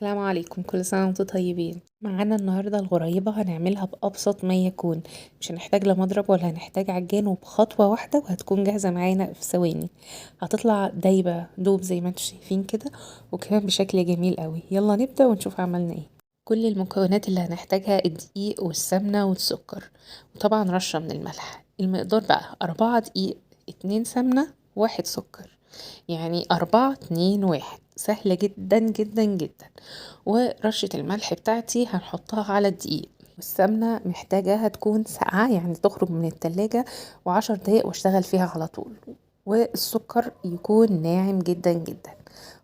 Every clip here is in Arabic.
السلام عليكم، كل سنة وانتم طيبين. معانا النهاردة الغريبة هنعملها بأبسط ما يكون. مش هنحتاج لا مضرب ولا هنحتاج عجان، وبخطوة واحدة وهتكون جاهزة معانا في ثواني. هتطلع دايبة دوب زي ما انتم شايفين كده، وكمان بشكل جميل قوي. يلا نبدأ ونشوف عملنا ايه. كل المكونات اللي هنحتاجها الدقيق والسمنة والسكر، وطبعا رشة من الملح. المقدار بقى 4 دقيق، 2 سمنة، 1 سكر. يعني 4 2 1، سهلة جدا جدا جدا. ورشة الملح بتاعتي هنحطها على الدقيق. والسمنة محتاجاها تكون ساقعة، يعني تخرج من التلاجة و10 دقايق واشتغل فيها على طول. والسكر يكون ناعم جدا جدا.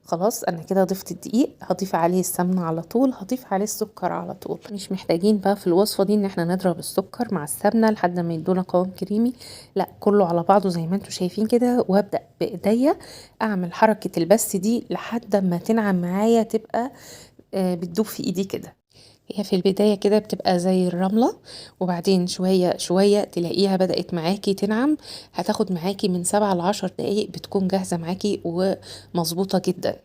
خلاص انا كده ضفت الدقيق، هضيف عليه السمنة على طول، هضيف عليه السكر على طول. مش محتاجين بقى في الوصفة دي ان احنا نضرب السكر مع السمنة لحد ما يدونا قوام كريمي. لا، كله على بعضه زي ما انتم شايفين كده. وابدأ بايديا اعمل حركة البس دي لحد ما تنعم معايا، تبقى بتدوب في ايدي كده. هي في البداية كده بتبقى زي الرملة، وبعدين شوية شوية تلاقيها بدأت معاكي تنعم. هتاخد معاكي من 7 ل10 دقايق بتكون جاهزة معاكي ومظبوطة جدا.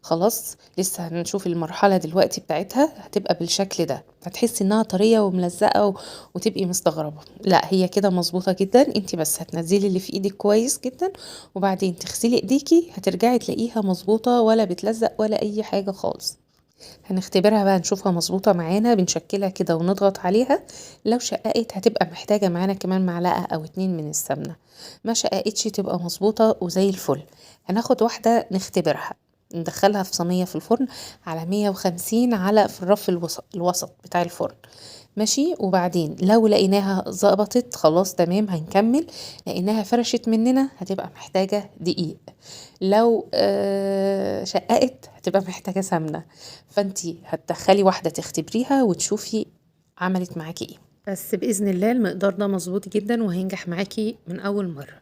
خلاص لسه هنشوف المرحلة دلوقتي بتاعتها، هتبقى بالشكل ده. هتحسي انها طرية وملزقة وتبقي مستغربة. لا، هي كده مظبوطة جدا. انتي بس هتنزلي اللي في ايدك كويس جدا، وبعدين تغسلي ايديكي، هترجعي تلاقيها مظبوطة ولا بتلزق ولا اي حاجة خالص. هنختبرها بقى نشوفها مظبوطة معانا. بنشكلها كده ونضغط عليها. لو شققت هتبقى محتاجة معانا كمان معلقة او 2 من السمنة. ما شققتش تبقى مظبوطة وزي الفل. هناخد واحدة نختبرها، ندخلها في صينية في الفرن على 150 على في الرف الوسط بتاع الفرن. ماشي. وبعدين لو لقيناها ظبطت خلاص تمام هنكمل. لقيناها فرشت مننا هتبقى محتاجة دقيق. لو شققت هتبقى محتاجة سمنة. فانتي هتدخلي واحدة تختبريها وتشوفي عملت معاكي ايه. بس بإذن الله المقدار ده مظبوط جدا وهينجح معاكي من أول مرة.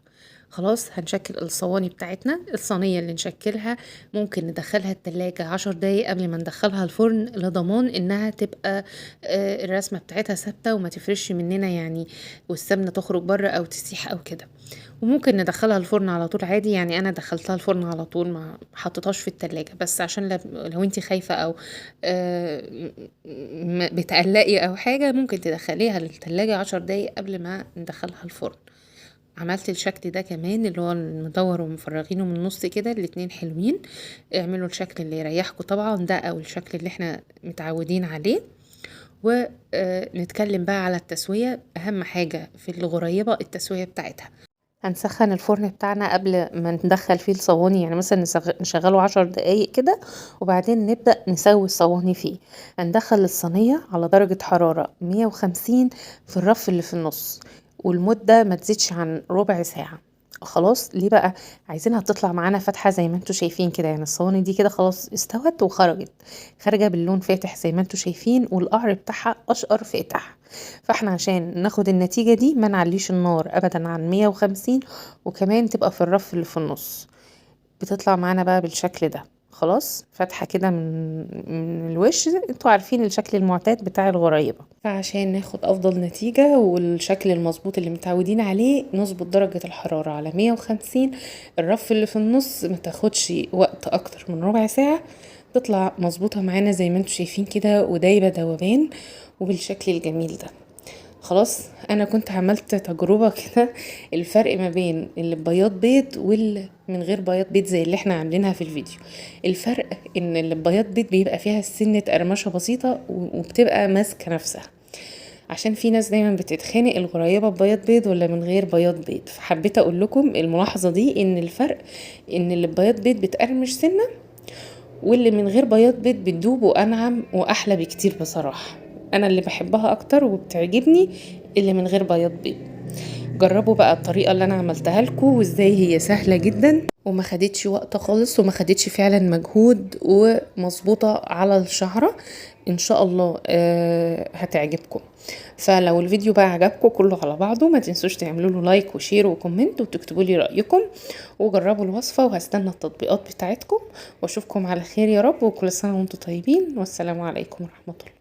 خلاص هنشكل الصواني بتاعتنا. الصينية اللي نشكلها ممكن ندخلها التلاجة 10 دقايق قبل ما ندخلها الفرن، لضمان انها تبقى الرسمة بتاعتها ثابتة وما تفرش مننا يعني، والسمنة تخرج بره او تسيح او كده. وممكن ندخلها الفرن على طول عادي. يعني انا دخلتها الفرن على طول، ما حطيتهاش في التلاجة، بس عشان لو انتي خايفة او بتقلقي او حاجة، ممكن تدخليها للتلاجة 10 دقايق قبل ما ندخلها الفرن. عملت الشكل ده كمان اللي هو المدور ومفرغينه من النص كده، الاتنين حلوين. اعملوا الشكل اللي يريحكم طبعا، ده او الشكل اللي احنا متعودين عليه. ونتكلم بقى على التسوية. اهم حاجة في الغريبة التسوية بتاعتها. هنسخن الفرن بتاعنا قبل ما ندخل فيه الصواني، يعني مثلا نشغله 10 دقايق كده، وبعدين نبدأ نسوي الصواني فيه. هندخل الصينية على درجة حرارة 150 في الرف اللي في النص، والمدة ما تزيدش عن ربع ساعة. خلاص ليه بقى؟ عايزينها تطلع معانا فاتحة زي ما انتوا شايفين كده. يعني الصواني دي كده خلاص استوت وخرجت، خارجة باللون فاتح زي ما انتوا شايفين، والقعر بتاعها اشقر فاتح. فاحنا عشان ناخد النتيجة دي ما نعليش النار ابدا عن 150، وكمان تبقى في الرف اللي في النص. بتطلع معانا بقى بالشكل ده. خلاص فاتحة كده من الوش. انتوا عارفين الشكل المعتاد بتاع الغريبة. فعشان ناخد افضل نتيجة والشكل المظبوط اللي متعودين عليه، نظبط درجة الحرارة على 150. الرف اللي في النص ما تاخدش وقت اكتر من ربع ساعة. تطلع مظبوطة معانا زي ما انتوا شايفين كده، ودايبة دوبان وبالشكل الجميل ده. خلاص انا كنت عملت تجربة كده، الفرق ما بين اللي ببياض بيض واللي من غير بياض بيض زي اللي احنا عاملينها في الفيديو. الفرق ان اللي ببياض بيض بيبقى فيها سنة قرمشة بسيطة وبتبقى ماسكة نفسها. عشان في ناس دايما بتتخانق الغريبة ببياض بيض ولا من غير بياض بيض، فحبيت اقول لكم الملاحظة دي، ان الفرق ان اللي ببياض بيض بتقرمش سنة، واللي من غير بياض بيض بتدوب وانعم واحلى بكتير بصراحة. انا اللي بحبها اكتر وبتعجبني اللي من غير بياض بيض. جربوا بقى الطريقة اللي انا عملتها لكم، وازاي هي سهلة جدا وما خدتش وقت خالص وما خدتش فعلا مجهود، ومظبوطة على الشعرة. ان شاء الله هتعجبكم. فلو الفيديو بقى عجبكم كله على بعضه، ما تنسوش تعملوا له لايك وشير وكومنت وتكتبوا لي رأيكم. وجربوا الوصفة، وهستنى التطبيقات بتاعتكم. واشوفكم على خير يا رب، وكل سنة وانتم طيبين، والسلام عليكم ورحمة الله.